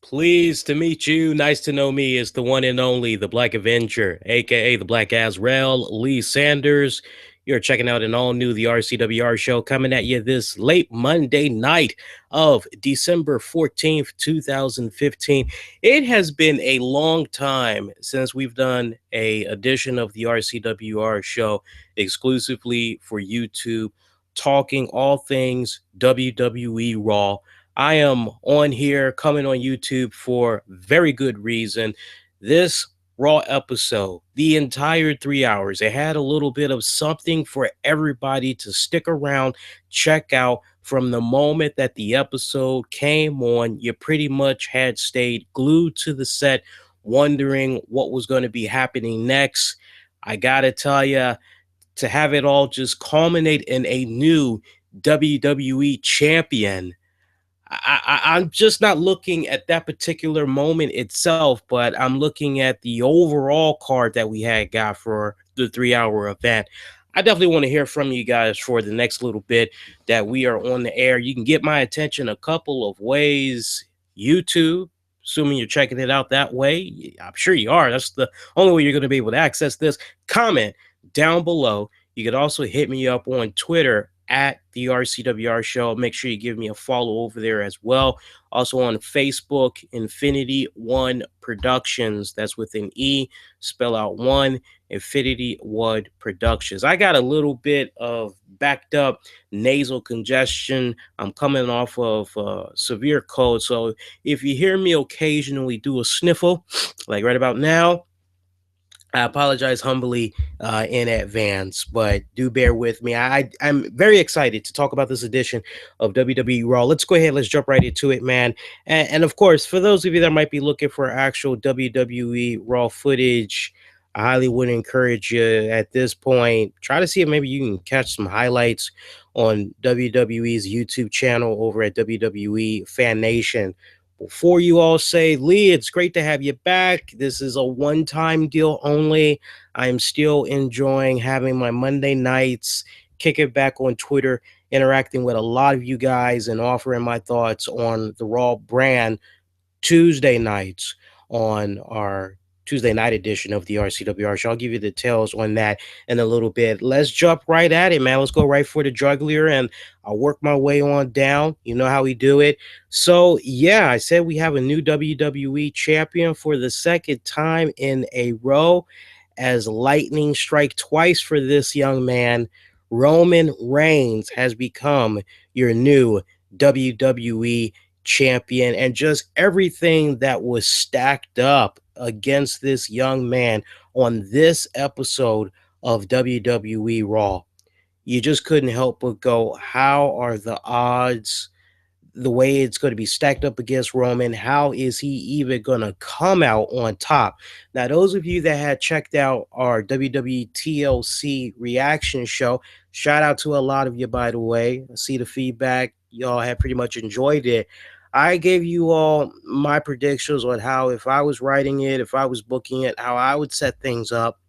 Pleased to meet you. Nice to know me. Is the one and only the Black Avenger, aka the Black Azrael, Lee Sanders. You're checking out an all new the RCWR show coming at you this late Monday night of December 14th, 2015. It has been a long time since we've done a edition of the RCWR show exclusively for YouTube, talking all things WWE Raw. I am on here coming on YouTube for very good reason. This Raw episode, the entire 3 hours, it had a little bit of something for everybody to stick around, check out. From the moment that the episode came on, you pretty much had stayed glued to the set, wondering what was going to be happening next. I got to tell you, to have it all just culminate in a new WWE champion. I'm just not looking at that particular moment itself, but I'm looking at the overall card that we had got for the 3 hour event. I definitely want to hear from you guys for the next little bit that we are on the air. You can get my attention a couple of ways. YouTube, assuming you're checking it out that way. I'm sure you are. That's the only way you're going to be able to access this. Comment down below. You could also hit me up on Twitter at the RCWR show. Make sure you give me a follow over there as well. Also on Facebook, Infinity One Productions. That's with an E, spell out one, Infinity One Productions. I got a little bit of backed up nasal congestion. I'm coming off of severe cold. So if you hear me occasionally do a sniffle, like right about now, I apologize humbly in advance, but do bear with me. I'm very excited to talk about this edition of WWE Raw. Let's go ahead. Let's jump right into it, man. And of course, for those of you that might be looking for actual WWE Raw footage, I highly would encourage you at this point, try to see if maybe you can catch some highlights on WWE's YouTube channel over at WWE Fan Nation. Before you all say, Lee, it's great to have you back. This is a one-time deal only. I'm still enjoying having my Monday nights, kick it back on Twitter, interacting with a lot of you guys and offering my thoughts on the Raw brand Tuesday nights on our Tuesday night edition of the RCWR show. I'll give you the details on that in a little bit. Let's jump right at it, man. Let's go right for the jugular and I'll work my way on down. You know how we do it. So, yeah, I said we have a new WWE champion for the second time in a row as lightning strike twice for this young man. Roman Reigns has become your new WWE champion, and just everything that was stacked up against this young man on this episode of WWE Raw. You just couldn't help but go, how are the odds? The way it's going to be stacked up against Roman, how is he even going to come out on top? Now, those of you that had checked out our WWE TLC reaction show, shout out to a lot of you, by the way. I see the feedback. Y'all have pretty much enjoyed it. I gave you all my predictions on how, if I was writing it, if I was booking it, how I would set things up.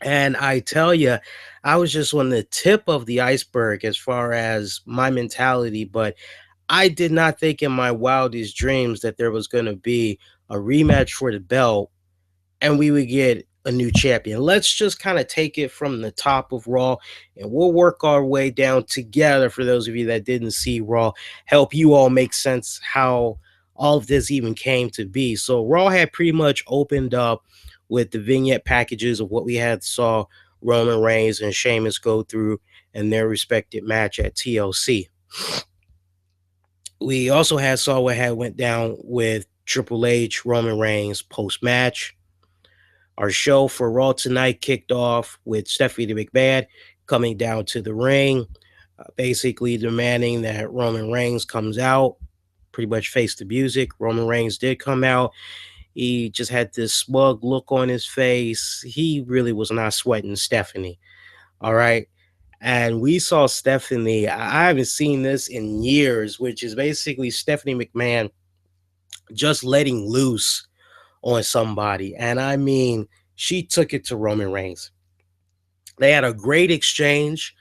And I tell you, I was just on the tip of the iceberg as far as my mentality, but I did not think in my wildest dreams that there was going to be a rematch for the belt and we would get a new champion. Let's just kind of take it from the top of Raw and we'll work our way down together. For those of you that didn't see Raw, help you all make sense how all of this even came to be. So Raw had pretty much opened up with the vignette packages of what we had saw Roman Reigns and Sheamus go through in their respective match at TLC. We also had saw what had went down with Triple H, Roman Reigns post match. Our show for Raw tonight kicked off with Stephanie McMahon coming down to the ring, basically demanding that Roman Reigns comes out, pretty much face the music. Roman Reigns did come out. He just had this smug look on his face. He really was not sweating Stephanie. All right. And we saw Stephanie. I haven't seen this in years, which is basically Stephanie McMahon just letting loose on somebody. And I mean, she took it to Roman Reigns. They had a great exchange.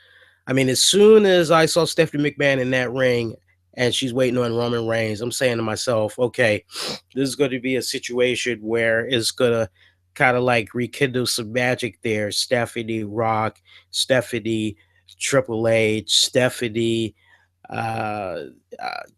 I mean, as soon as I saw Stephanie McMahon in that ring and she's waiting on Roman Reigns. I'm saying to myself, okay, this is going to be a situation where it's going to kind of like rekindle some magic there. Stephanie Rock, Stephanie Triple H, Stephanie uh,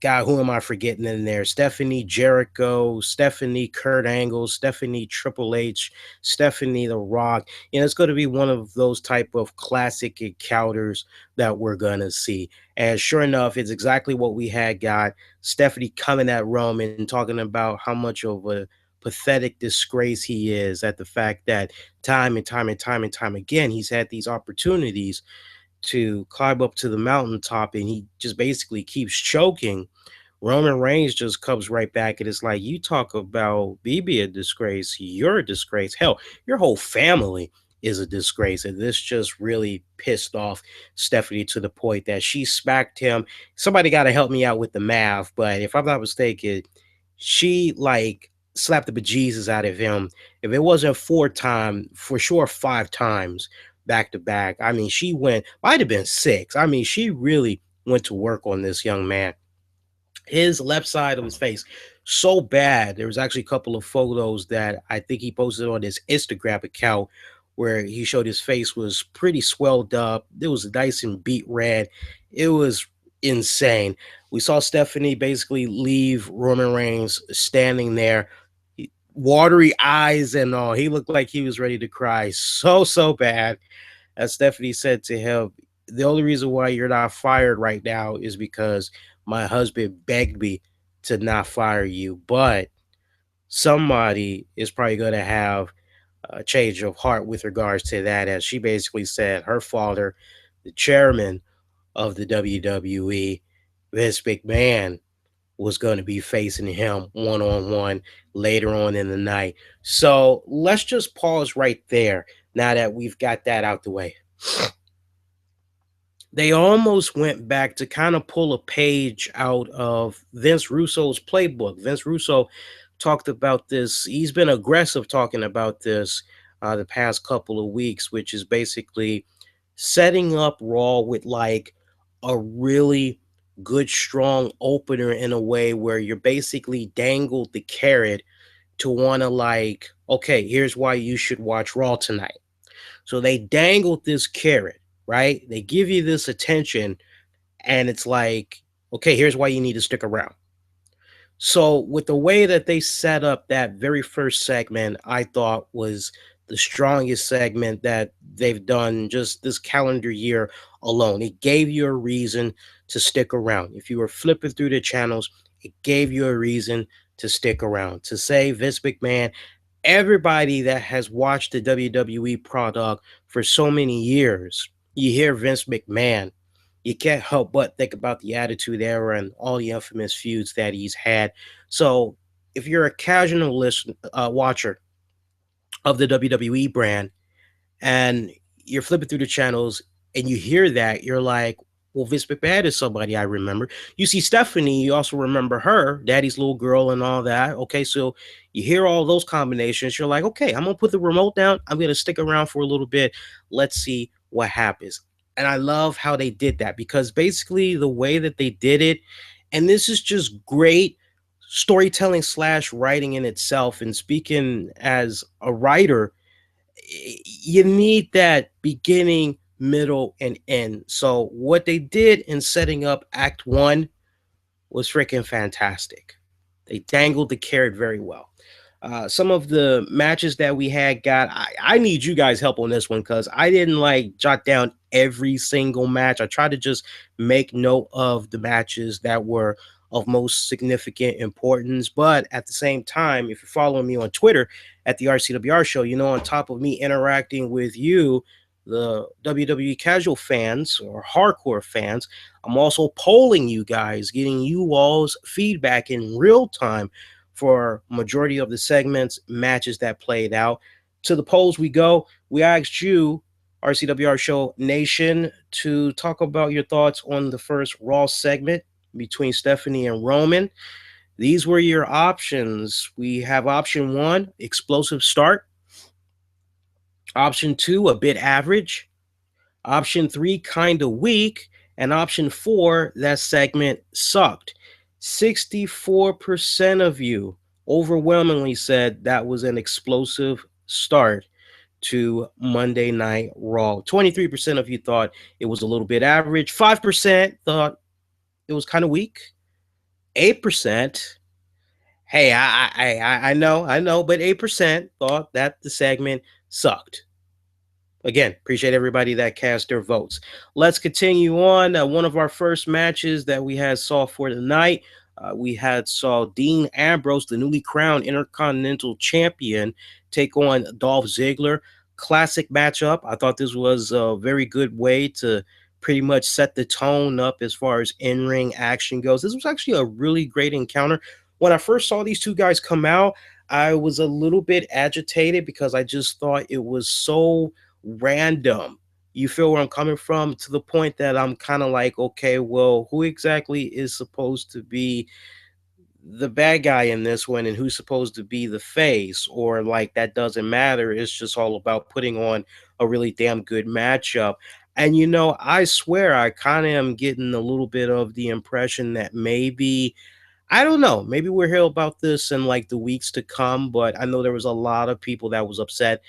God, who am I forgetting in there? Stephanie Jericho, Stephanie Kurt Angle, Stephanie Triple H, Stephanie The Rock. It's going to be one of those type of classic encounters that we're going to see. And sure enough, it's exactly what we had got. Stephanie coming at Roman and talking about how much of a pathetic disgrace he is at the fact that time and time and time and time again, he's had these opportunities to climb up to the mountaintop and he just basically keeps choking. Roman Reigns just comes right back and it's like, you talk about BB a disgrace, you're a disgrace. Hell, your whole family is a disgrace. And this just really pissed off Stephanie to the point that she smacked him. Somebody got to help me out with the math, but if I'm not mistaken, she like slapped the bejesus out of him. If it wasn't four times, for sure 5 times back to back. I mean, she went, might have been six. I mean, she really went to work on this young man. His left side of his face so bad. There was actually a couple of photos that I think he posted on his Instagram account where he showed his face was pretty swelled up. It was nice and beet red. It was insane. We saw Stephanie basically leave Roman Reigns standing there, watery eyes and all. He looked like he was ready to cry so bad. As Stephanie said to him, the only reason why you're not fired right now is because my husband begged me to not fire you. But somebody is probably going to have a change of heart with regards to that, as she basically said her father, the chairman of the WWE, Vince McMahon, was going to be facing him one on one later on in the night. So let's just pause right there now that we've got that out the way. They almost went back to kind of pull a page out of Vince Russo's playbook. Vince Russo talked about this. He's been aggressive talking about this the past couple of weeks, which is basically setting up Raw with like a really good, strong opener in a way where you're basically dangled the carrot to want to like, okay, here's why you should watch Raw tonight. So they dangled this carrot, right? They give you this attention, and it's like, okay, here's why you need to stick around. So with the way that they set up that very first segment, I thought was the strongest segment that they've done just this calendar year alone. It gave you a reason to stick around. If you were flipping through the channels, it gave you a reason to stick around. To say Vince McMahon, everybody that has watched the WWE product for so many years, you hear Vince McMahon, you can't help but think about the Attitude Era and all the infamous feuds that he's had. So, if you're a casual watcher of the WWE brand and you're flipping through the channels and you hear that, you're like, well, Vince McMahon is somebody I remember. You see Stephanie, you also remember her, Daddy's little girl, and all that. Okay, so you hear all those combinations. You're like, okay, I'm gonna put the remote down. I'm gonna stick around for a little bit. Let's see what happens. And I love how they did that because basically the way that they did it, and this is just great storytelling slash writing in itself. And speaking as a writer, you need that beginning, middle, and end. So what they did in setting up Act One was freaking fantastic. They dangled the carrot very well. Some of the matches that we had got, I need you guys' help on this one because I didn't like jot down every single match. I tried to just make note of the matches that were of most significant importance. But at the same time, if you're following me on Twitter at the RCWR show, on top of me interacting with you, the WWE casual fans or hardcore fans, I'm also polling you guys, getting you all's feedback in real time for majority of the segments, matches that played out. To the polls we go. We asked you, RCWR Show Nation, to talk about your thoughts on the first Raw segment between Stephanie and Roman. These were your options. We have option 1, explosive start. Option 2, a bit average. Option 3, kind of weak. And option four, that segment sucked. 64% of you overwhelmingly said that was an explosive start to Monday Night Raw. 23% of you thought it was a little bit average. 5% thought it was kind of weak. 8%, hey, I know, but 8% thought that the segment sucked. Again, appreciate everybody that cast their votes. Let's continue on. One of our first matches that we had saw for the night, we had saw Dean Ambrose, the newly crowned Intercontinental Champion, take on Dolph Ziggler. Classic matchup. I thought this was a very good way to pretty much set the tone up as far as in-ring action goes. This was actually a really great encounter. When I first saw these two guys come out, I was a little bit agitated because I just thought it was so random. You feel where I'm coming from, to the point that I'm kind of like, okay, well, who exactly is supposed to be the bad guy in this one and who's supposed to be the face? Or like that doesn't matter. It's just all about putting on a really damn good matchup. And I swear I kind of am getting a little bit of the impression that maybe, I don't know, maybe we'll hear about this in like the weeks to come, but I know there was a lot of people that was upset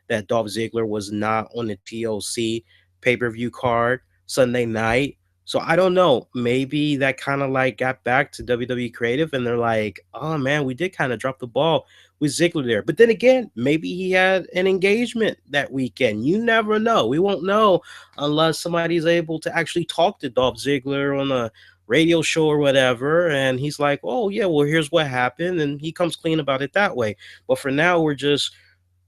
that Dolph Ziggler was not on the TLC pay-per-view card Sunday night. So I don't know. Maybe that kind of like got back to WWE Creative and they're like, oh man, we did kind of drop the ball with Ziggler there. But then again, maybe he had an engagement that weekend. You never know. We won't know unless somebody's able to actually talk to Dolph Ziggler on a radio show or whatever. And he's like, oh yeah, well, here's what happened. And he comes clean about it that way. But for now, we're just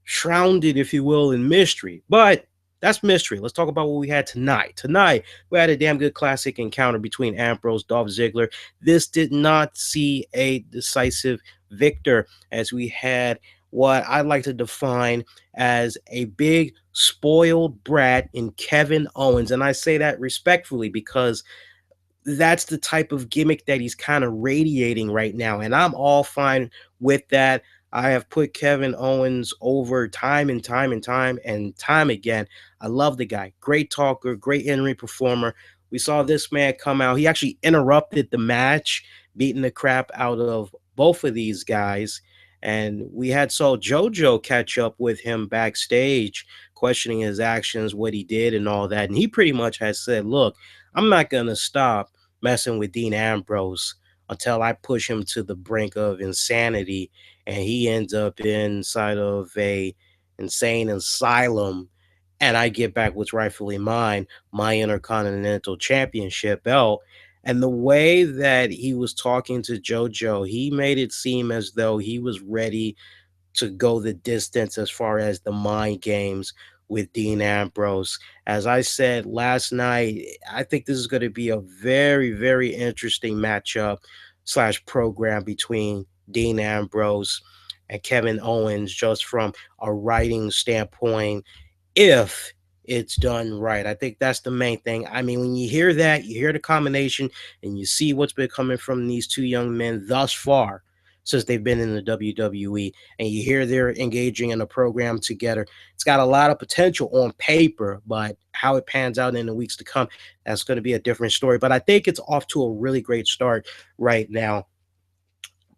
shrouded, if you will, in mystery. But that's mystery. Let's talk about what we had tonight. Tonight, we had a damn good classic encounter between Ambrose, Dolph Ziggler. This did not see a decisive victor, as we had what I like to define as a big spoiled brat in Kevin Owens. And I say that respectfully because that's the type of gimmick that he's kind of radiating right now. And I'm all fine with that. I have put Kevin Owens over time and time and time and time again. I love the guy. Great talker, great in-ring performer. We saw this man come out. He actually interrupted the match, beating the crap out of both of these guys. And we had saw JoJo catch up with him backstage, questioning his actions, what he did, and all that. And he pretty much has said, look, I'm not going to stop messing with Dean Ambrose until I push him to the brink of insanity and he ends up inside of a insane asylum and I get back what's rightfully mine, my Intercontinental Championship belt. And the way that he was talking to JoJo, he made it seem as though he was ready to go the distance as far as the mind games with Dean Ambrose. As I said last night, I think this is going to be a very, very interesting matchup slash program between Dean Ambrose and Kevin Owens, just from a writing standpoint, if it's done right. I think that's the main thing. I mean, when you hear that, you hear the combination and you see what's been coming from these two young men thus far since they've been in the WWE, and you hear they're engaging in a program together. It's got a lot of potential on paper, but how it pans out in the weeks to come, that's going to be a different story. But I think it's off to a really great start right now.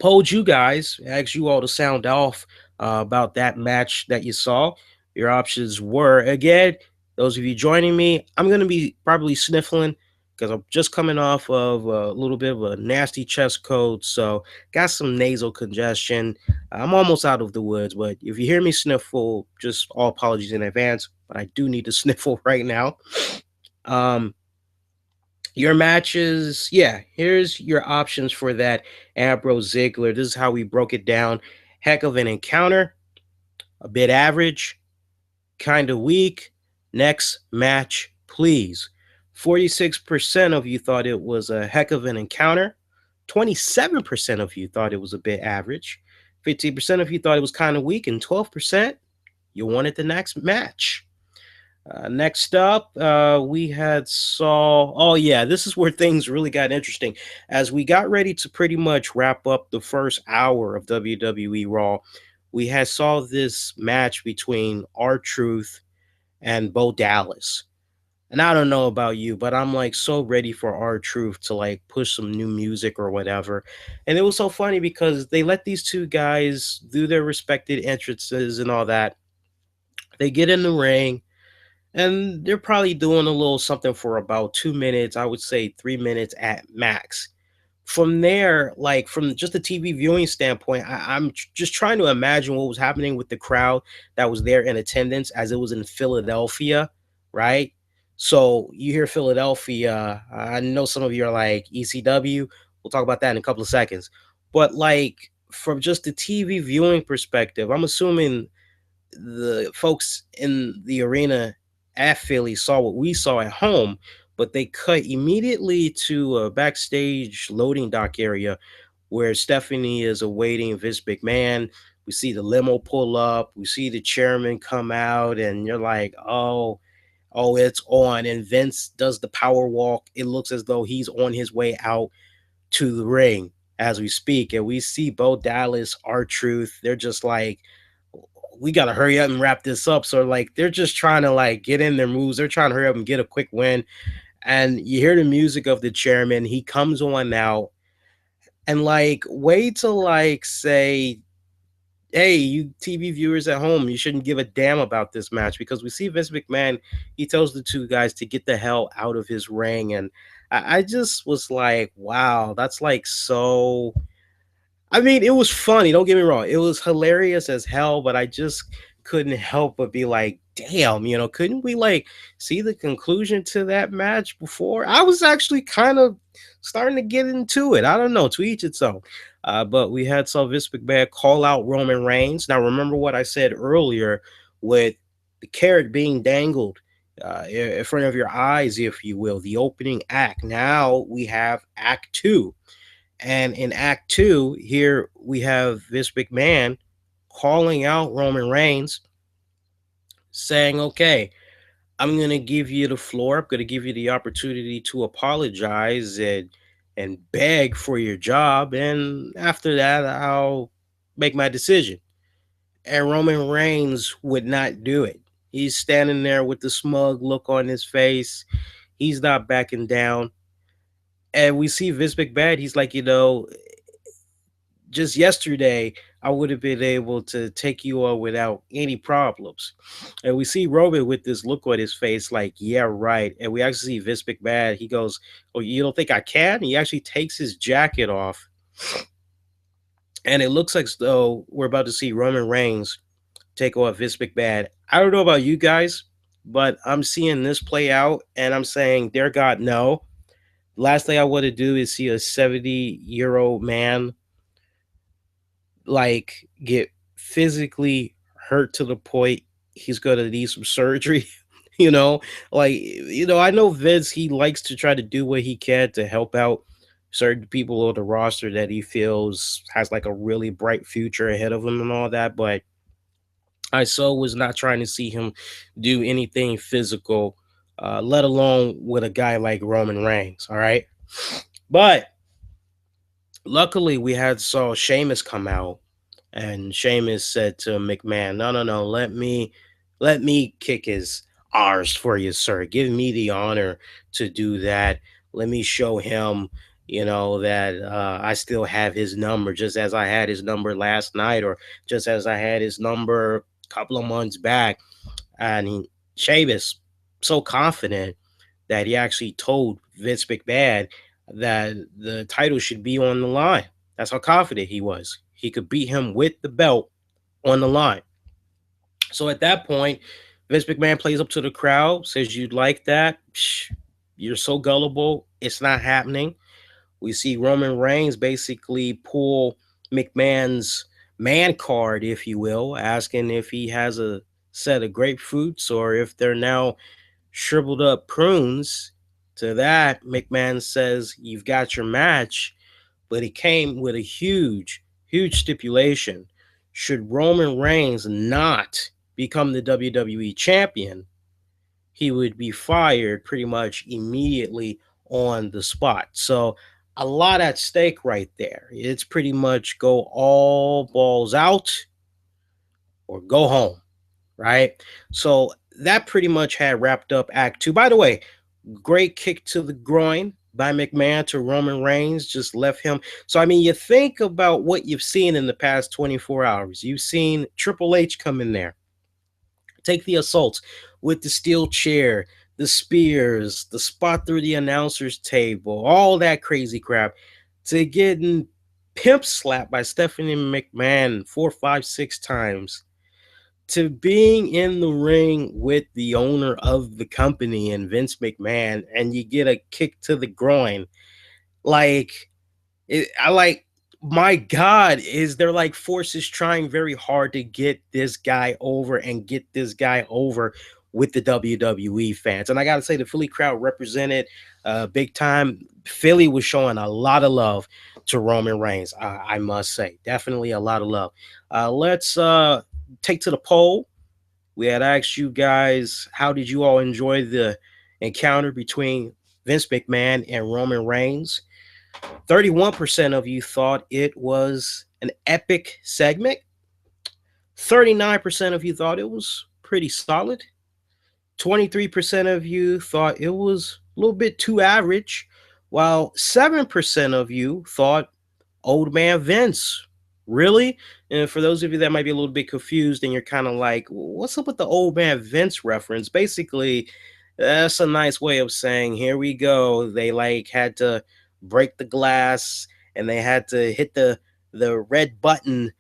Polled you guys, asked you all to sound off about that match that you saw. Your options were, again, those of you joining me, I'm going to be probably sniffling because I'm just coming off of a little bit of a nasty chest cold. So, got some nasal congestion. I'm almost out of the woods, but if you hear me sniffle, just all apologies in advance. But I do need to sniffle right now. Um, your matches, yeah, here's your options for that Ambrose Ziggler. This is how we broke it down. Heck of an encounter, a bit average, kind of weak. Next match, please. 46% of you thought it was a heck of an encounter. 27% of you thought it was a bit average. 15% of you thought it was kind of weak. And 12%, you wanted the next match. Next up, we had saw. Oh yeah, this is where things really got interesting. As we got ready to pretty much wrap up the first hour of WWE Raw, we had saw this match between R Truth and Bo Dallas. And I don't know about you, but I'm like so ready for our truth to like push some new music or whatever. And it was so funny because they let these two guys do their respected entrances and all that. They get in the ring and they're probably doing a little something for about 2 minutes. I would say 3 minutes at max. From there, like from just a TV viewing standpoint, just trying to imagine what was happening with the crowd that was there in attendance as it was in Philadelphia, right? So you hear Philadelphia. I know some of you are like ECW. We'll talk about that in a couple of seconds. But like from just the TV viewing perspective, I'm assuming the folks in the arena at Philly saw what we saw at home, but they cut immediately to a backstage loading dock area where Stephanie is awaiting Vince McMahon. We see the limo pull up, we see the chairman come out, and you're like, oh, it's on. And Vince does the power walk. It looks as though he's on his way out to the ring as we speak. And we see Bo Dallas, R Truth. They're just like, we gotta hurry up and wrap this up. So like they're just trying to like get in their moves. They're trying to hurry up and get a quick win. And you hear the music of the chairman. He comes on out and like wait till like say, hey, you TV viewers at home, you shouldn't give a damn about this match because we see Vince McMahon. He tells the two guys to get the hell out of his ring, and I just was like, wow, that's like so I mean, it was funny. Don't get me wrong. It was hilarious as hell, but I just couldn't help but be like, damn, couldn't we like see the conclusion to that match before? I was actually kind of starting to get into it. I don't know, to each its own. But we had some Vince McMahon call out Roman Reigns. Now, remember what I said earlier with the carrot being dangled in front of your eyes, if you will, the opening act. Now we have Act Two, and in Act Two, here we have Vince McMahon calling out Roman Reigns, saying, okay, I'm going to give you the floor. I'm going to give you the opportunity to apologize and beg for your job. And after that, I'll make my decision. And Roman Reigns would not do it. He's standing there with the smug look on his face. He's not backing down. And we see Vince McMahon. He's like, just yesterday, I would have been able to take you on without any problems. And we see Roman with this look on his face, like, yeah, right. And we actually see Vince McMahon. He goes, oh, you don't think I can? He actually takes his jacket off. And it looks like though we're about to see Roman Reigns take off Vince McMahon. I don't know about you guys, but I'm seeing this play out and I'm saying, dear God, no. Last thing I want to do is see a 70-year-old man like get physically hurt to the point he's gonna need some surgery. you know, I know Vince, he likes to try to do what he can to help out certain people on the roster that he feels has like a really bright future ahead of him and all that. But I so was not trying to see him do anything physical, let alone with a guy like Roman Reigns. All right. But luckily we had saw Sheamus come out. And Sheamus said to McMahon, no, no, no, let me kick his R's for you, sir. Give me the honor to do that. Let me show him, that I still have his number, just as I had his number last night, or just as I had his number a couple of months back. And Sheamus, so confident that he actually told Vince McMahon that the title should be on the line. That's how confident he was. He could beat him with the belt on the line. So at that point, Vince McMahon plays up to the crowd, says, you'd like that? Psh, you're so gullible. It's not happening. We see Roman Reigns basically pull McMahon's man card, if you will, asking if he has a set of grapefruits or if they're now shriveled up prunes. To that, McMahon says, you've got your match, but it came with a huge, huge stipulation. Should Roman Reigns not become the WWE champion, he would be fired pretty much immediately on the spot. So, a lot at stake right there. It's pretty much go all balls out or go home, right? So that pretty much had wrapped up Act Two. By the way, great kick to the groin by McMahon to Roman Reigns just left him. So, I mean, you think about what you've seen in the past 24 hours. You've seen Triple H come in there, take the assaults with the steel chair, the spears, the spot through the announcer's table, all that crazy crap, to getting pimp slapped by Stephanie McMahon 4, 5, 6 times, to being in the ring with the owner of the company and Vince McMahon, and you get a kick to the groin. Like, I like, my God, is there like forces trying very hard to get this guy over and get this guy over with the WWE fans. And I got to say, the Philly crowd represented big time. Philly was showing a lot of love to Roman Reigns. I must say, definitely a lot of love. Let's take to the poll. We had asked you guys, how did you all enjoy the encounter between Vince McMahon and Roman Reigns? 31% of you thought it was an epic segment. 39% of you thought it was pretty solid. 23% of you thought it was a little bit too average, while 7% of you thought old man Vince. Really? And for those of you that might be a little bit confused and you're kind of like, what's up with the old man Vince reference? Basically, that's a nice way of saying, here we go. They like had to break the glass and they had to hit the red button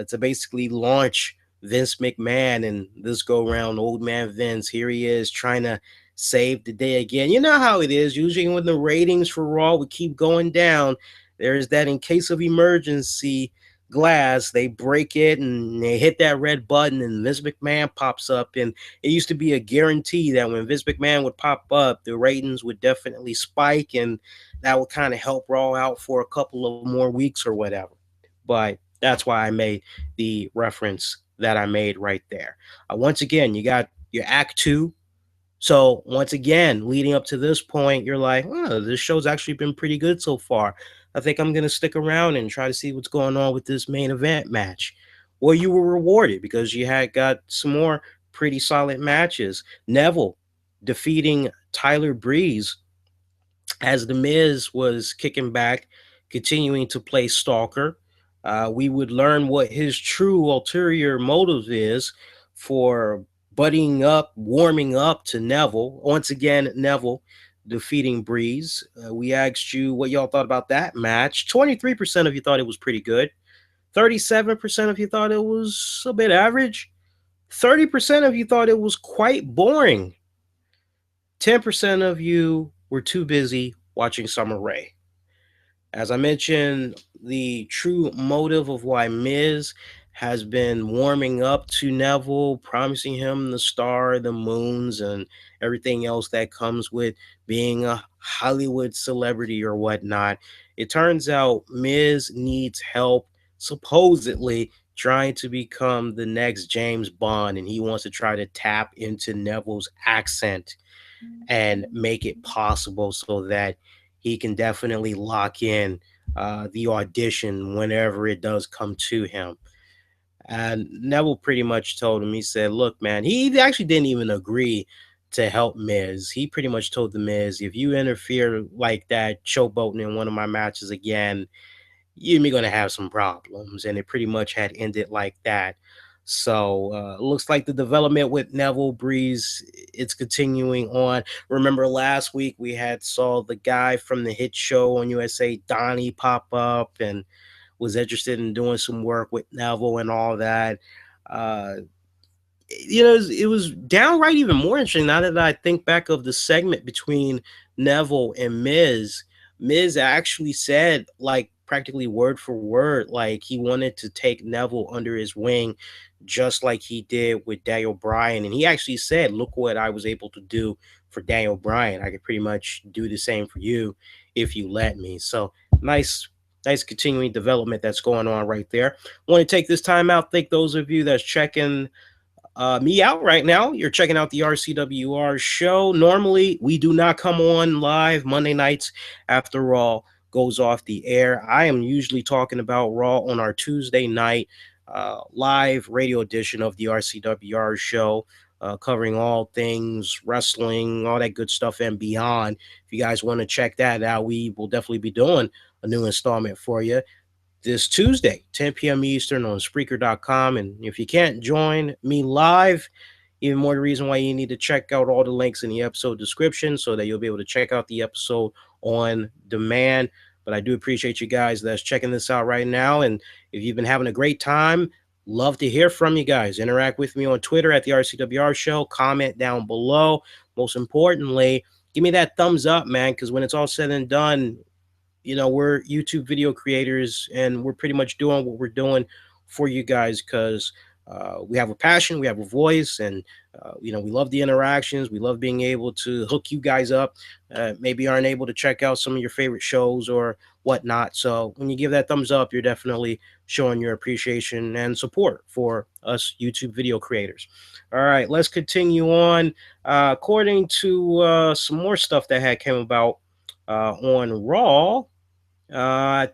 to basically launch Vince McMahon, and this go around old man Vince. Here he is trying to save the day again. You know how it is. Usually when the ratings for Raw would keep going down, there's that in case of emergency glass, they break it and they hit that red button and Vince McMahon pops up. And it used to be a guarantee that when Vince McMahon would pop up, the ratings would definitely spike, and that would kind of help Raw out for a couple of more weeks or whatever. But that's why I made the reference that I made right there. Once again, you got your Act Two. So once again, leading up to this point, you're like, oh, this show's actually been pretty good so far. I think I'm gonna stick around and try to see what's going on with this main event match. Well, you were rewarded because you had got some more pretty solid matches. Neville defeating Tyler Breeze as The Miz was kicking back, continuing to play Stalker. We would learn what his true ulterior motive is for buddying up, warming up to Neville. Once again, Neville defeating Breeze. We asked you what y'all thought about that match. 23% of you thought it was pretty good. 37% of you thought it was a bit average. 30% of you thought it was quite boring. 10% of you were too busy watching Summer Rae. As I mentioned, the true motive of why Miz has been warming up to Neville, promising him the star, the moons, and everything else that comes with being a Hollywood celebrity or whatnot. It turns out Miz needs help, supposedly trying to become the next James Bond, and he wants to try to tap into Neville's accent and make it possible so that he can definitely lock in the audition whenever it does come to him. And Neville pretty much told him, he said, look, man, he actually didn't even agree to help Miz. He pretty much told the Miz, if you interfere like that, showboating in one of my matches again, you're going to have some problems. And it pretty much had ended like that. So looks like the development with Neville Breeze, it's continuing on. Remember last week we had saw the guy from the hit show on USA, Donnie, pop up and was interested in doing some work with Neville and all that. Uh, it was downright even more interesting now that I think back of the segment between Neville and Miz. Miz actually said, like, practically word for word, like he wanted to take Neville under his wing, just like he did with Daniel Bryan. And he actually said, look what I was able to do for Daniel Bryan. I could pretty much do the same for you if you let me. So nice continuing development that's going on right there. I want to take this time out, thank those of you that's checking me out right now. You're checking out the RCWR show. Normally, we do not come on live Monday nights after Raw goes off the air. I am usually talking about Raw on our Tuesday night live radio edition of the RCWR show. covering all things wrestling, all that good stuff, and beyond. If you guys want to check that out, we will definitely be doing a new installment for you this Tuesday, 10 p.m. Eastern on Spreaker.com. And if you can't join me live, even more the reason why you need to check out all the links in the episode description so that you'll be able to check out the episode on demand. But I do appreciate you guys that's checking this out right now. And if you've been having a great time, love to hear from you guys. Interact with me on Twitter at the RCWR show. Comment down below. Most importantly, give me that thumbs up, man, because when it's all said and done, we're YouTube video creators and we're pretty much doing what we're doing for you guys because we have a passion, we have a voice, and we love the interactions. We love being able to hook you guys up. Maybe aren't able to check out some of your favorite shows or whatnot. So when you give that thumbs up, you're definitely showing your appreciation and support for us YouTube video creators. All right, let's continue on. According to some more stuff that had came about on Raw. I'm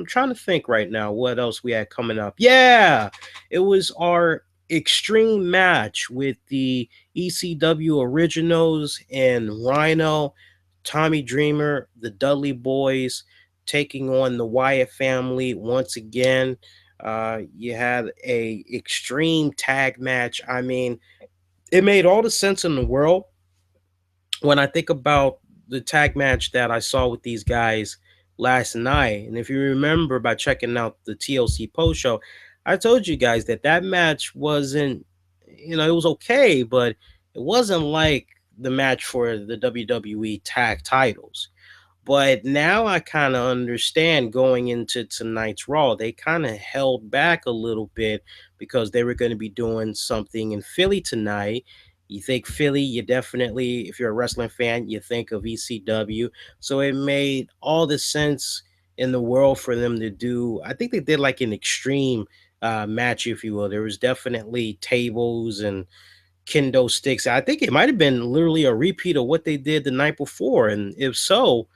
trying to think right now what else we had coming up. Yeah, it was our extreme match with the ECW Originals and Rhino, Tommy Dreamer, the Dudley Boys taking on the Wyatt family once again. You had a extreme tag match. I mean, it made all the sense in the world when I think about the tag match that I saw with these guys last night. And if you remember by checking out the TLC post show, I told you guys that that match wasn't, it was okay, but it wasn't like the match for the WWE tag titles. But now I kind of understand going into tonight's Raw, they kind of held back a little bit because they were going to be doing something in Philly tonight. You think Philly, you definitely, if you're a wrestling fan, you think of ECW. So it made all the sense in the world for them to do. I think they did like an extreme match, if you will. There was definitely tables and kendo sticks. I think it might have been literally a repeat of what they did the night before. And if so,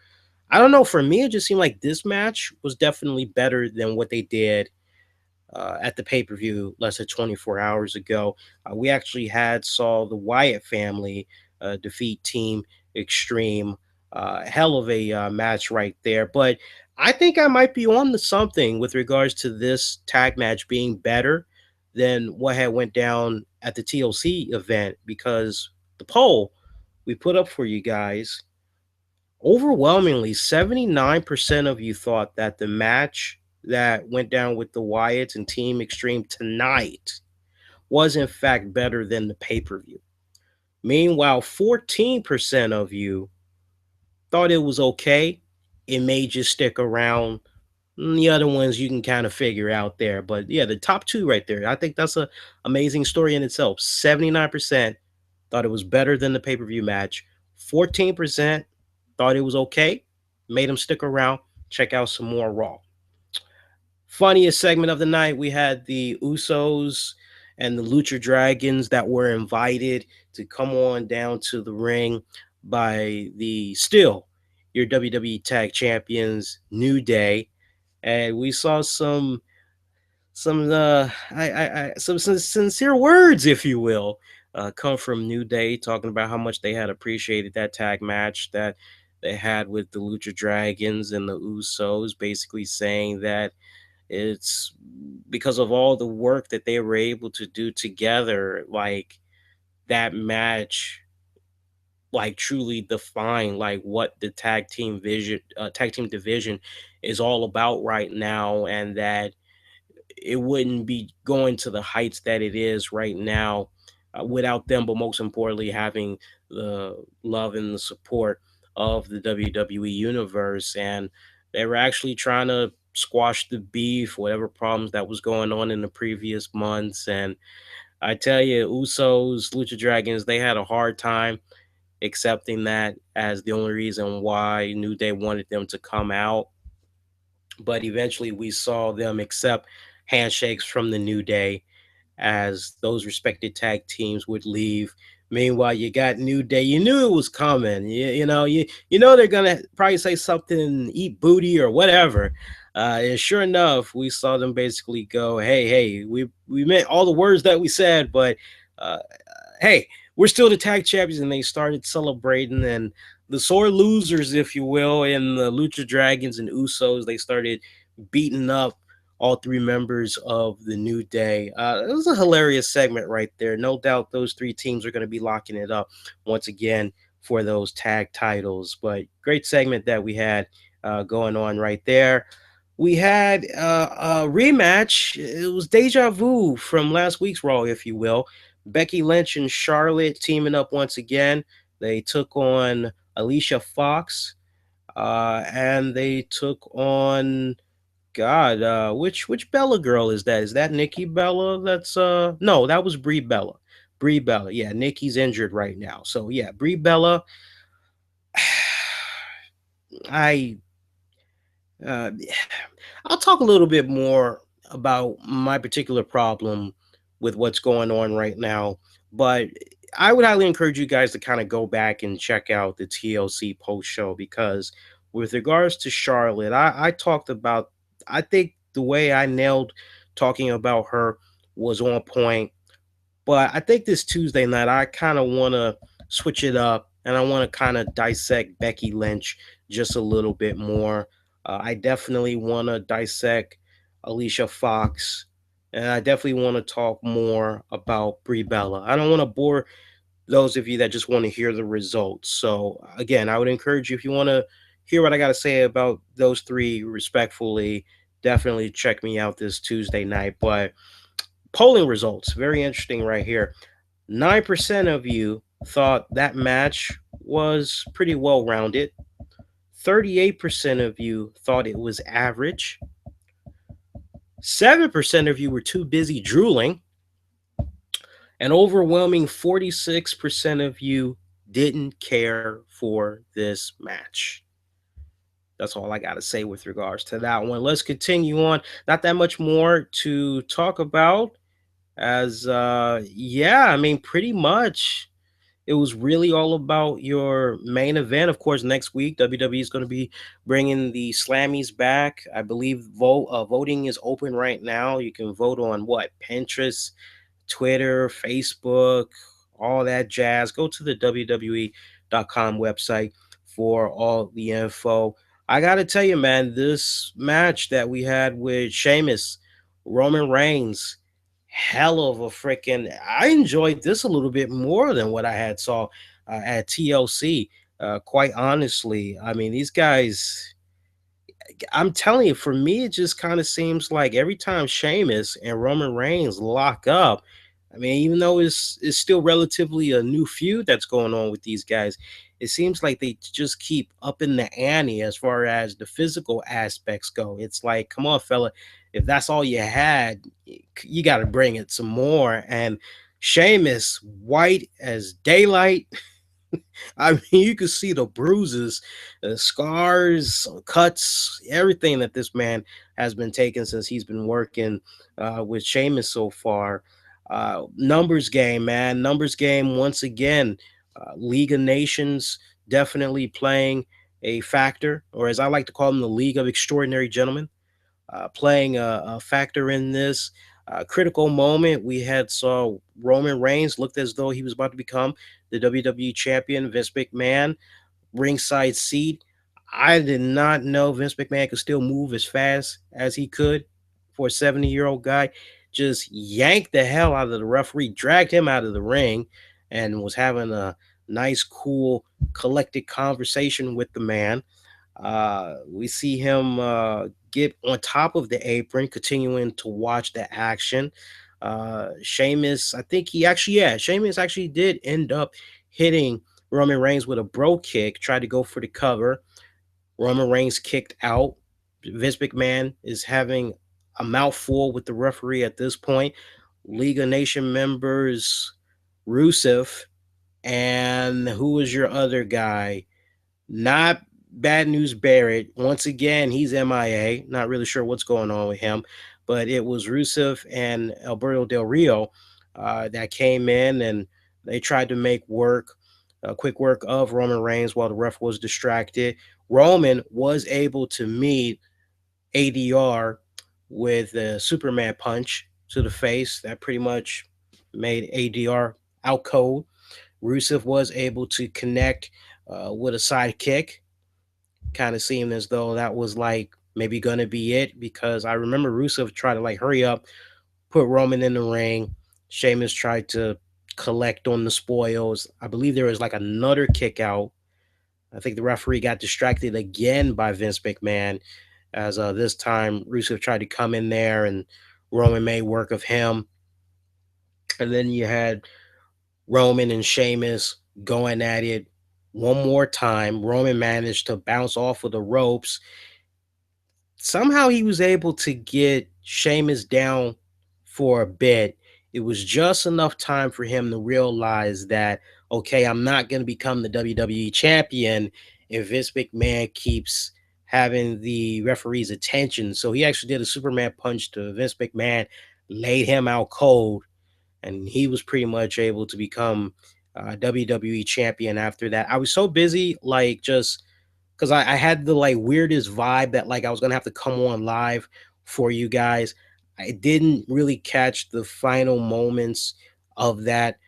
I don't know. For me, it just seemed like this match was definitely better than what they did at the pay-per-view less than 24 hours ago. We actually saw the Wyatt family defeat Team Extreme. Hell of a match right there. But I think I might be on to something with regards to this tag match being better than what had went down at the TLC event because the poll we put up for you guys, overwhelmingly 79% of you thought that the match that went down with the Wyatts and Team Extreme tonight was in fact better than the pay-per-view. Meanwhile, 14% of you thought it was okay. It may just stick around. The other ones you can kind of figure out there. But yeah, the top two right there, I think that's an amazing story in itself. 79% thought it was better than the pay-per-view match. 14% thought it was okay. Made them stick around. Check out some more Raw. Funniest segment of the night, we had the Usos and the Lucha Dragons that were invited to come on down to the ring by the still your WWE Tag Champions New Day, and we saw some sincere words, if you will, come from New Day talking about how much they had appreciated that tag match that they had with the Lucha Dragons and the Usos, basically saying that it's because of all the work that they were able to do together, like that match, like truly defined like what the tag team division is all about right now, and that it wouldn't be going to the heights that it is right now without them, but most importantly, having the love and the support of the WWE universe. And they were actually trying to squash the beef, whatever problems that was going on in the previous months. And I tell you, Usos, Lucha Dragons, they had a hard time accepting that as the only reason why New Day wanted them to come out. But eventually we saw them accept handshakes from the New Day as those respected tag teams would leave. Meanwhile, you got New Day. You knew it was coming. You know they're gonna probably say something, eat booty or whatever. And sure enough, we saw them basically go, "Hey, we meant all the words that we said, but hey, we're still the tag champions, and they started celebrating. And the sore losers, if you will, and the Lucha Dragons and Usos, they started beating up all three members of the New Day. It was a hilarious segment right there. No doubt those three teams are going to be locking it up once again for those tag titles. But great segment that we had going on right there. We had a rematch. It was deja vu from last week's Raw, if you will. Becky Lynch and Charlotte teaming up once again. They took on Alicia Fox, and they took on God. Which Bella girl is that? Is that Nikki Bella? That's no, that was Brie Bella. Brie Bella. Yeah, Nikki's injured right now, so yeah, Brie Bella. I uh, I'll talk a little bit more about my particular problem with what's going on right now, but I would highly encourage you guys to kind of go back and check out the TLC post show because, with regards to Charlotte, I talked about, I think the way I nailed talking about her was on point, but I think this Tuesday night, I kind of want to switch it up and I want to kind of dissect Becky Lynch just a little bit more. I definitely want to dissect Alicia Fox, and I definitely want to talk more about Brie Bella. I don't want to bore those of you that just want to hear the results. So, again, I would encourage you if you want to hear what I got to say about those three respectfully, definitely check me out this Tuesday night. But polling results, very interesting right here. 9% of you thought that match was pretty well rounded. 38% of you thought it was average. 7% of you were too busy drooling. An overwhelming 46% of you didn't care for this match. That's all I got to say with regards to that one. Let's continue on. Not that much more to talk about as yeah, I mean pretty much it was really all about your main event. Of course, next week WWE is going to be bringing the Slammies back. I believe voting is open right now. You can vote on what? Pinterest, Twitter, Facebook, all that jazz. Go to the WWE.com website for all the info. I got to tell you, man, this match that we had with Sheamus, Roman Reigns, hell of a freaking. I enjoyed this a little bit more than what I had saw at TLC. Quite honestly, I mean, these guys, I'm telling you, for me, it just kind of seems like every time Sheamus and Roman Reigns lock up, I mean, even though it's still relatively a new feud that's going on with these guys, it seems like they just keep up in the ante as far as the physical aspects go. It's like, come on, fella, if that's all you had, you got to bring it some more. And Sheamus, white as daylight, I mean, you can see the bruises, the scars, cuts, everything that this man has been taking since he's been working with Sheamus so far. Numbers game, man. Numbers game once again. League of Nations definitely playing a factor, or as I like to call them, the League of Extraordinary Gentlemen, playing a factor in this critical moment. We had saw Roman Reigns looked as though he was about to become the WWE champion. Vince McMahon ringside seat. I did not know Vince McMahon could still move as fast as he could for a 70-year-old guy. Just yanked the hell out of the referee, dragged him out of the ring, and was having a nice, cool, collected conversation with the man. We see him get on top of the apron, continuing to watch the action. Sheamus, I think Sheamus actually did end up hitting Roman Reigns with a bro kick, tried to go for the cover. Roman Reigns kicked out. Vince McMahon is having a mouthful with the referee at this point. League of Nation members, Rusev, and who was your other guy? Not Bad News Barrett. Once again, he's MIA. Not really sure what's going on with him, but it was Rusev and Alberto Del Rio that came in and they tried to make quick work of Roman Reigns while the ref was distracted. Roman was able to meet ADR with a Superman punch to the face that pretty much made ADR out cold. Rusev was able to connect with a sidekick. Kind of seemed as though that was like maybe gonna be it because I remember Rusev tried to like hurry up, put Roman in the ring. Sheamus tried to collect on the spoils. I believe there was like another kick out. I think the referee got distracted again by Vince McMahon, as this time Rusev tried to come in there and Roman made work of him. And then you had Roman and Sheamus going at it one more time. Roman managed to bounce off of the ropes. Somehow he was able to get Sheamus down for a bit. It was just enough time for him to realize that, okay, I'm not going to become the WWE champion if Vince McMahon keeps having the referee's attention. So he actually did a Superman punch to Vince McMahon, laid him out cold, and he was pretty much able to become WWE champion after that. I was so busy, like just because I had the like weirdest vibe that like I was gonna have to come on live for you guys. I didn't really catch the final moments of that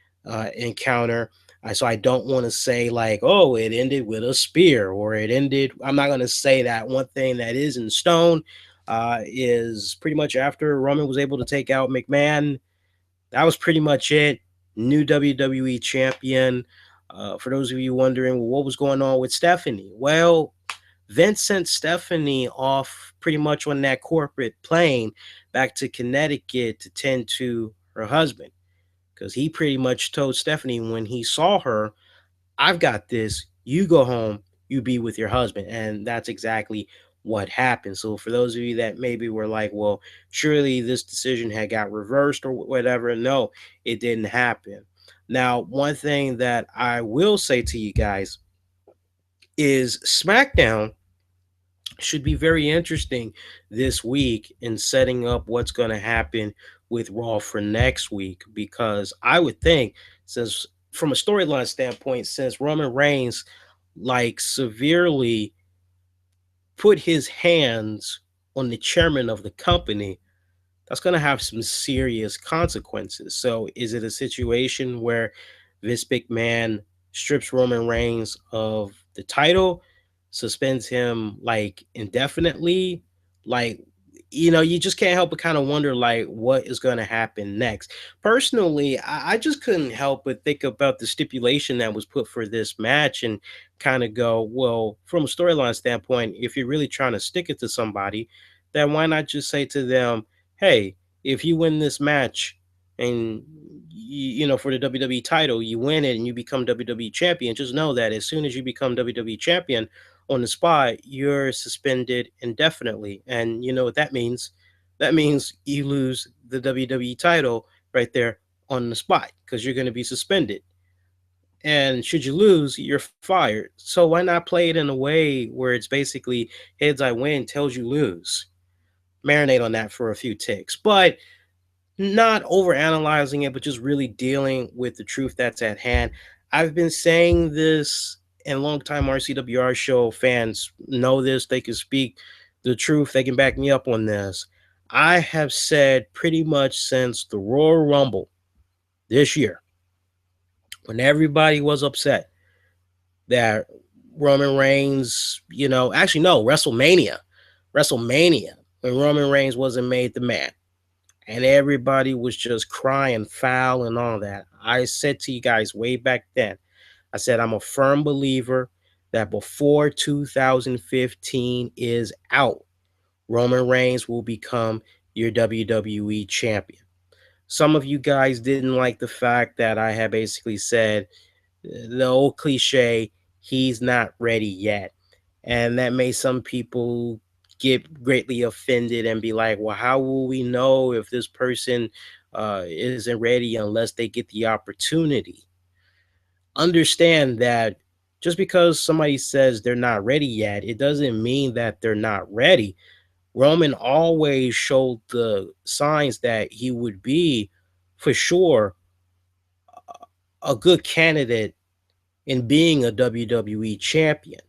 encounter. So I don't want to say like, oh, it ended with a spear or it ended. I'm not gonna say that. One thing that is in stone is pretty much after Roman was able to take out McMahon, that was pretty much it. New WWE champion. For those of you wondering, well, what was going on with Stephanie? Well, Vince sent Stephanie off pretty much on that corporate plane back to Connecticut to tend to her husband because he pretty much told Stephanie when he saw her, I've got this. You go home, you be with your husband. And that's exactly what happened. So for those of you that maybe were like, well, surely this decision had got reversed or whatever. No, it didn't happen. Now, one thing that I will say to you guys is SmackDown should be very interesting this week in setting up what's going to happen with Raw for next week because I would think since from a storyline standpoint since Roman Reigns like severely put his hands on the chairman of the company, that's going to have some serious consequences. So, is it a situation where Vince McMahon strips Roman Reigns of the title, suspends him like indefinitely? Like, you just can't help but kind of wonder like what is going to happen next. Personally, I just couldn't help but think about the stipulation that was put for this match and kind of go, well, from a storyline standpoint, if you're really trying to stick it to somebody, then why not just say to them, hey, if you win this match and for the WWE title, you win it and you become WWE champion, just know that as soon as you become WWE champion on the spot, you're suspended indefinitely. And you know what that means? That means you lose the WWE title right there on the spot because you're going to be suspended. And should you lose, you're fired. So why not play it in a way where it's basically heads I win, tails you lose? Marinate on that for a few ticks. But not over analyzing it, but just really dealing with the truth that's at hand. I've been saying this, and longtime RCWR show fans know this. They can speak the truth. They can back me up on this. I have said pretty much since the Royal Rumble this year, when everybody was upset that Roman Reigns, actually, no, WrestleMania, when Roman Reigns wasn't made the man and everybody was just crying foul and all that. I said to you guys way back then, I said, I'm a firm believer that before 2015 is out, Roman Reigns will become your WWE champion. Some of you guys didn't like the fact that I had basically said the old cliche, he's not ready yet. And that made some people get greatly offended and be like, well, how will we know if this person isn't ready unless they get the opportunity? Understand that just because somebody says they're not ready yet, it doesn't mean that they're not ready. Roman always showed the signs that he would be, for sure, a good candidate in being a WWE champion.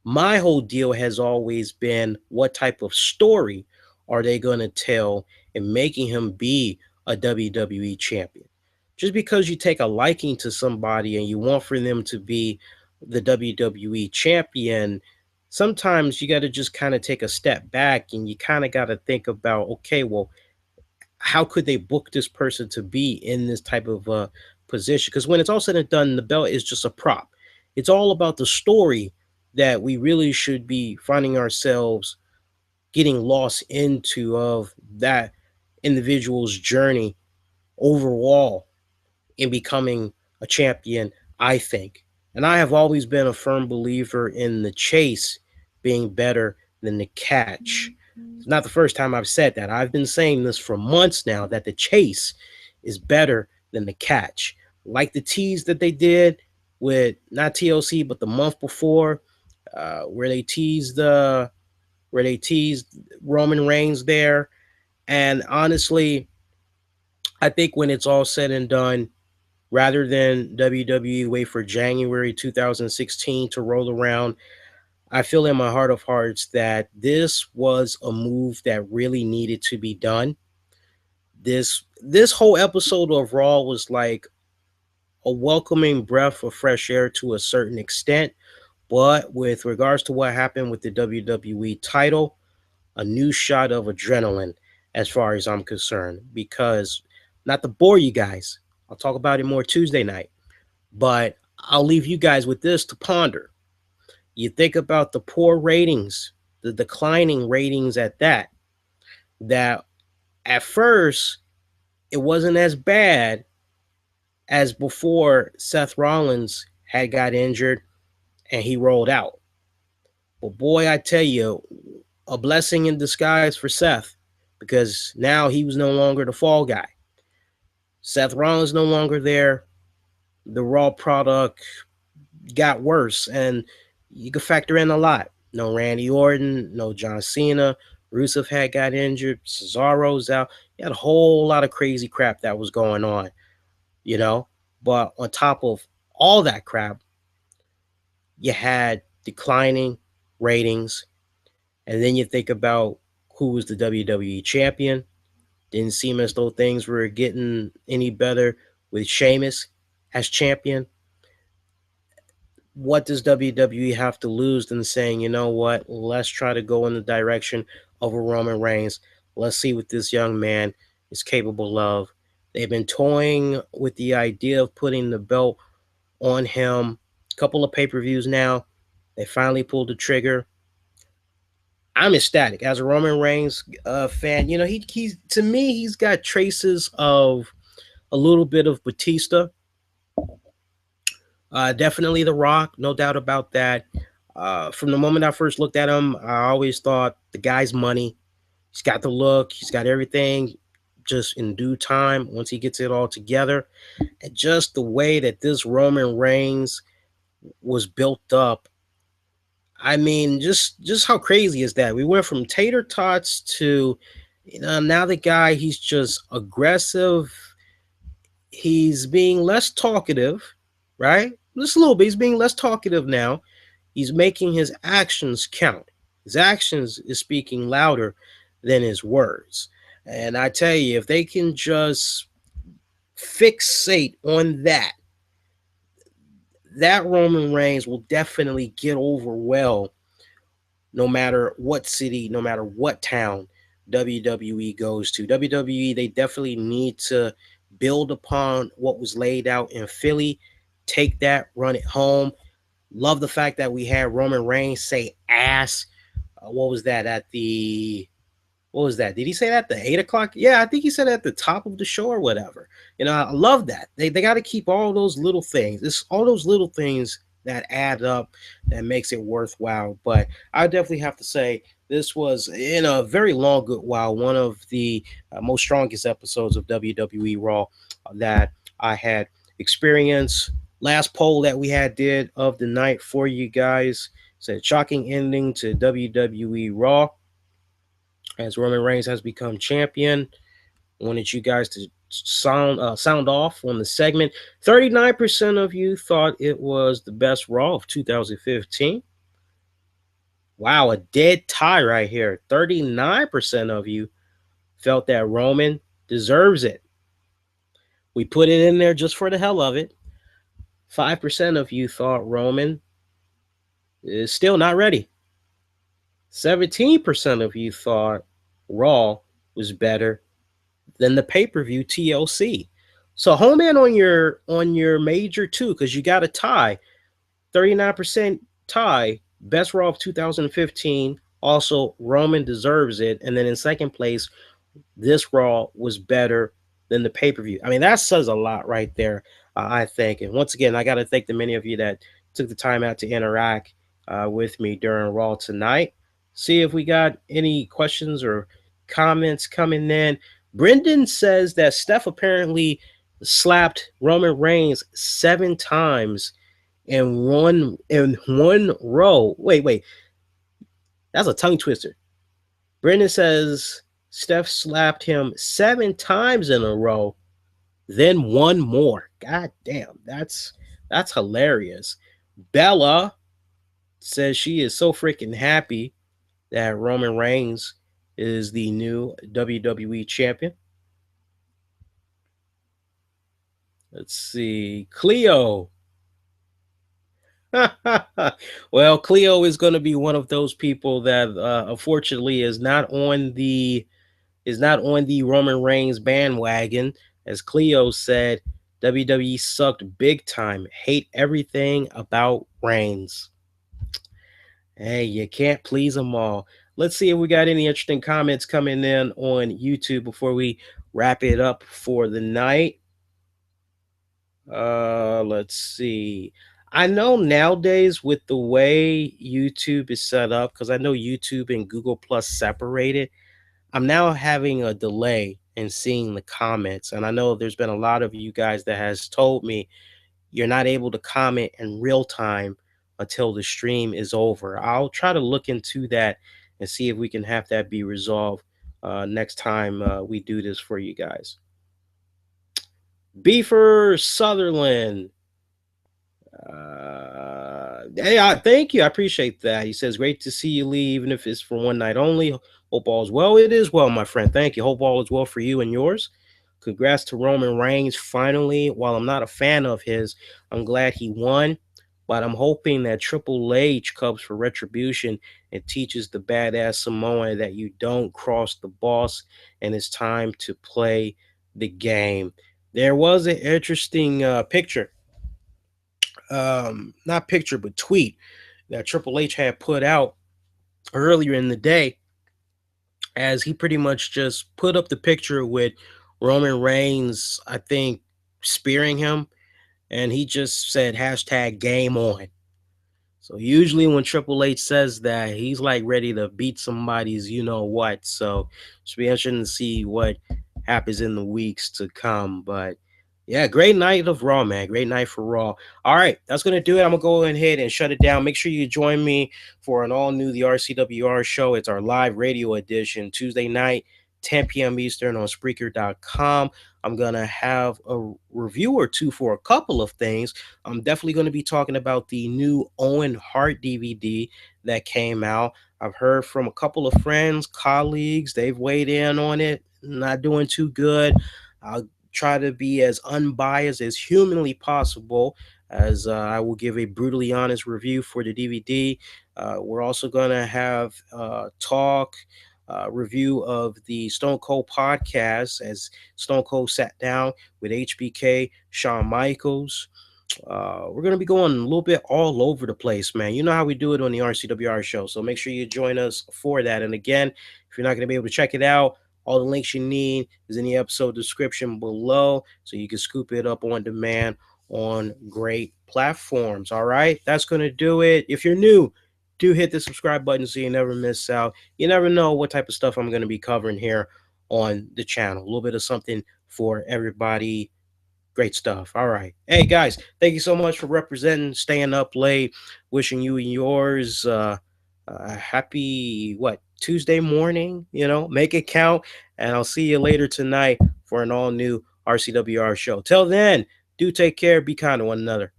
My whole deal has always been what type of story are they going to tell in making him be a WWE champion? Just because you take a liking to somebody and you want for them to be the WWE champion, sometimes you got to just kind of take a step back and you kind of got to think about, okay, well, how could they book this person to be in this type of position? Because when it's all said and done, the belt is just a prop. It's all about the story that we really should be finding ourselves getting lost into of that individual's journey overall in becoming a champion, I think. And I have always been a firm believer in the chase being better than the catch. It's not the first time I've said that. I've been saying this for months now that the chase is better than the catch. Like the tease that they did with not TLC, but the month before, where they teased Roman Reigns there. And honestly, I think when it's all said and done, rather than WWE wait for January 2016 to roll around, I feel in my heart of hearts that this was a move that really needed to be done. This whole episode of Raw was like a welcoming breath of fresh air to a certain extent, but with regards to what happened with the WWE title, a new shot of adrenaline as far as I'm concerned. Because, not to bore you guys, I'll talk about it more Tuesday night, but I'll leave you guys with this to ponder. You think about the poor ratings, the declining ratings at that, that at first it wasn't as bad as before Seth Rollins had got injured and he rolled out. But boy, I tell you, a blessing in disguise for Seth, because now he was no longer the fall guy. Seth Rollins no longer there. The Raw product got worse, and you could factor in a lot. No Randy Orton, no John Cena. Rusev had got injured. Cesaro's out. You had a whole lot of crazy crap that was going on, you know. But on top of all that crap, you had declining ratings. And then you think about who was the WWE champion. Didn't seem as though things were getting any better with Sheamus as champion. What does WWE have to lose than saying, you know what, let's try to go in the direction of a Roman Reigns. Let's see what this young man is capable of. They've been toying with the idea of putting the belt on him. A couple of pay-per-views now. They finally pulled the trigger. I'm ecstatic as a Roman Reigns fan. You know, he's to me, he's got traces of a little bit of Batista. Definitely The Rock, no doubt about that. From the moment I first looked at him, I always thought the guy's money. He's got the look, he's got everything just in due time once he gets it all together. And just the way that this Roman Reigns was built up. I mean, just how crazy is that? We went from tater tots to, you know, now the guy, he's just aggressive. He's being less talkative, right? Just a little bit. He's being less talkative now. He's making his actions count. His actions is speaking louder than his words. And I tell you, if they can just fixate on that, that Roman Reigns will definitely get over well, no matter what city, no matter what town WWE goes to. WWE, they definitely need to build upon what was laid out in Philly, take that, run it home. Love the fact that we had Roman Reigns say ass. What was that at the what was that? Did he say that at the 8 o'clock? Yeah, I think he said it at the top of the show or whatever. You know, I love that. They got to keep all those little things. It's all those little things that add up that makes it worthwhile. But I definitely have to say this was, in a very long good while, one of the most strongest episodes of WWE Raw that I had experienced. Last poll that we had did of the night for you guys said shocking ending to WWE Raw as Roman Reigns has become champion. Wanted you guys to sound off on the segment. 39% of you thought it was the best Raw of 2015. Wow, a dead tie right here. 39% of you felt that Roman deserves it. We put it in there just for the hell of it. 5% of you thought Roman is still not ready. 17% of you thought Raw was better than the pay-per-view TLC. So home in on your major two, because you got a tie. 39% tie, best Raw of 2015. Also, Roman deserves it. And then in second place, this Raw was better than the pay per view. I mean, that says a lot right there, I think. And once again, I got to thank the many of you that took the time out to interact with me during Raw tonight. See if we got any questions or comments coming in. Brendan says that Steph apparently slapped Roman Reigns 7 times in one row. Wait, that's a tongue twister. Brendan says Steph slapped him 7 times in a row, then one more. God damn, that's hilarious. Bella says she is so freaking happy that Roman Reigns is the new WWE champion. Let's see. Cleo. Well, Cleo is going to be one of those people that unfortunately is not on the Roman Reigns bandwagon. As Cleo said, WWE sucked big time. Hate everything about Reigns. Hey, you can't please them all. Let's see if we got any interesting comments coming in on YouTube before we wrap it up for the night. Let's see. I know nowadays with the way YouTube is set up, because I know YouTube and Google Plus separated, I'm now having a delay in seeing the comments. And I know there's been a lot of you guys that has told me you're not able to comment in real time until the stream is over. I'll try to look into that and see if we can have that be resolved next time we do this for you guys. Beefer Sutherland. Hey, thank you. I appreciate that. He says, great to see you, Lee, even if it's for one night only. Hope all is well. It is well, my friend. Thank you. Hope all is well for you and yours. Congrats to Roman Reigns. Finally, while I'm not a fan of his, I'm glad he won. But I'm hoping that Triple H comes for retribution and teaches the badass Samoan that you don't cross the boss and it's time to play the game. There was an interesting picture, not picture, but tweet that Triple H had put out earlier in the day, as he pretty much just put up the picture with Roman Reigns, I think, spearing him, and he just said hashtag game on. So usually when Triple H says that, he's like ready to beat somebody's you know what. So it's be interesting to see what happens in the weeks to come. But yeah, great night of Raw, man. Great night for Raw. All right, that's going to do it. I'm going to go ahead and shut it down. Make sure you join me for an all-new The RCWR show. It's our live radio edition, Tuesday night, 10 p.m. Eastern on Spreaker.com. I'm going to have a review or two for a couple of things. I'm definitely going to be talking about the new Owen Hart DVD that came out. I've heard from a couple of friends, colleagues. They've weighed in on it. Not doing too good. I'll try to be as unbiased as humanly possible, as I will give a brutally honest review for the DVD. We're also going to have talk review of the Stone Cold podcast, as Stone Cold sat down with HBK, Shawn Michaels. We're going to be going a little bit all over the place, man. You know how we do it on the RCWR show. So make sure you join us for that. And again, if you're not going to be able to check it out, all the links you need is in the episode description below, so you can scoop it up on demand on great platforms. All right, that's going to do it. If you're new, do hit the subscribe button so you never miss out. You never know what type of stuff I'm going to be covering here on the channel. A little bit of something for everybody. Great stuff. All right. Hey, guys, thank you so much for representing, staying up late, wishing you and yours happy, Tuesday morning. Make it count. And I'll see you later tonight for an all new RCWR show. Till then, do take care. Be kind to one another.